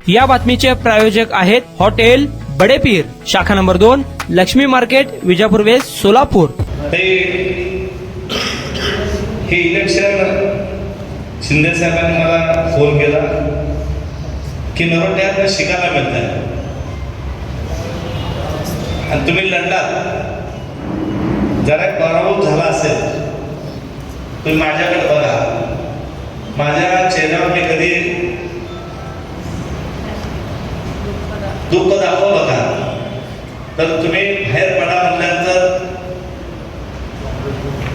या बातमीचे प्रायोजक आहेत हॉटेल बडेपीर, शाखा number 2, Lakshmi market, Vijapur west, Solapur. हे इलेक्शन शिंदे साहेबांनी मला फोन केला की नरोट्यात शिकायला मिळतं आणि तुम्ही लढलात, जरा पराभूत झाला असेल तुम्ही माझ्याकडे बघा, माझ्या चेहऱ्यावर मी कधी दुःख दाखवलं का? तर तुम्ही बाहेर पडा म्हटल्यानंतर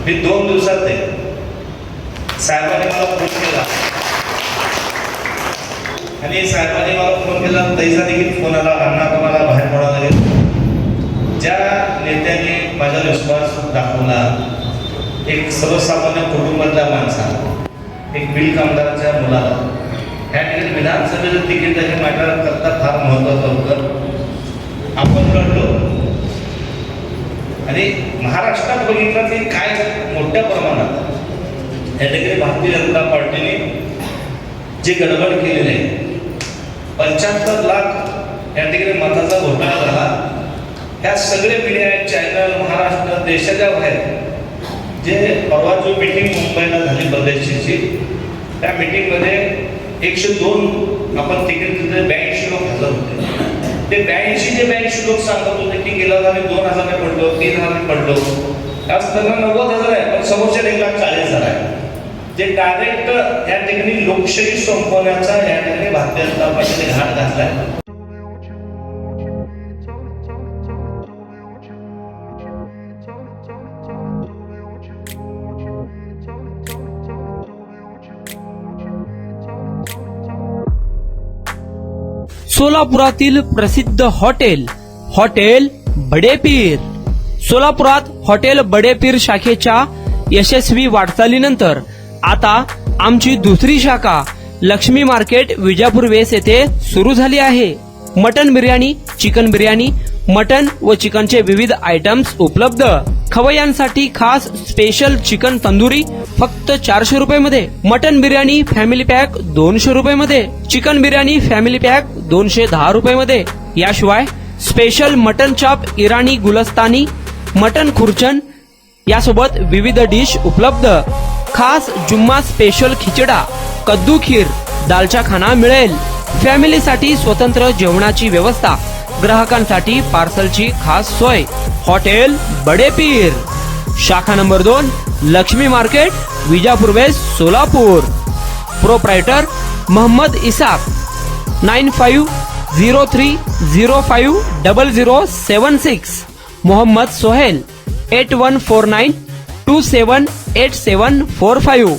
मी 2 दिवसात ते साहेबांनी मला फोन केला आणि साहेबांनी मला फोन केला, तैसा देखील फोन आला, अण्णा तुम्हाला बाहेर पडावं लागेल। ज्या नेत्यांनी माझा विश्वास दाखवला, एक सर्वसामान्य कुटुंबातल्या माणसाला, एक बिल कामगाराच्या मुलाला या ठिकाणी विधानसभेचं तिकीट हे माझ्याकरता फार महत्वाचं होतं। आपण लढलो आणि महाराष्ट्रात बघितलं की काय मोठ्या प्रमाणात या ठिकाणी भारतीय जनता पार्टीने जी गडबड केलेली आहे, 75 लाख या ठिकाणी मताचा घोटाळा झाला। ह्या सगळे मीडिया चॅनल महाराष्ट्र देशाच्या बाहेर जे परवा जो मीटिंग मुंबईला झाली प्रदेशची, त्या मीटिंगमध्ये 102 आपण तिकीट दिले, 82 लोक हजर होते। ते 82 लोक सांगत होते की गेल्या वर्षी 2000 पडलो, 3000 पडलो, आज त्यांना 90,000 आहे, पण समोरच्या 1,40,000 आहे। जे डायरेक्ट या ठिकाणी लोकशाही संपवण्याचा या ठिकाणी भारतीय जनता पार्टीने घाट घातलाय। सोलापुरातील प्रसिद्ध हॉटेल बडेपीर। सोलापुरात हॉटेल बडेपीर शाखेच्या यशस्वी वाटचालीनंतर आता आमची दुसरी शाखा लक्ष्मी मार्केट, विजापूर वेस्ट येथे सुरू झाली आहे। Mutton biryani, chicken biryani, mutton व चिकनचे विविध आयटम्स उपलब्ध। खवय्यांसाठी खास स्पेशल चिकन तंदुरी फक्त 400 रुपये मध्ये, मटन बिर्याणी फॅमिली पॅक 200 रुपये मध्ये, चिकन बिर्याणी फॅमिली पॅक 210 रुपये मध्ये। याशिवाय स्पेशल मटन चाप, इराणी गुलस्तानी, मटन खुर्चन यासोबत विविध डिश उपलब्ध। खास जुम्मा स्पेशल खिचडा, कद्दू खीर, दालचा खाना मिळेल। फॅमिलीसाठी स्वतंत्र जेवणाची व्यवस्था, ग्राहकांसाठी पार्सलची खास सोय। हॉटेल बडेपीर, शाखा number 2, Lakshmi market, Vijapur west, Solapur. Proprietor Mohammad Isaq, 9503050076। Mohammad Sohail, 8149278745।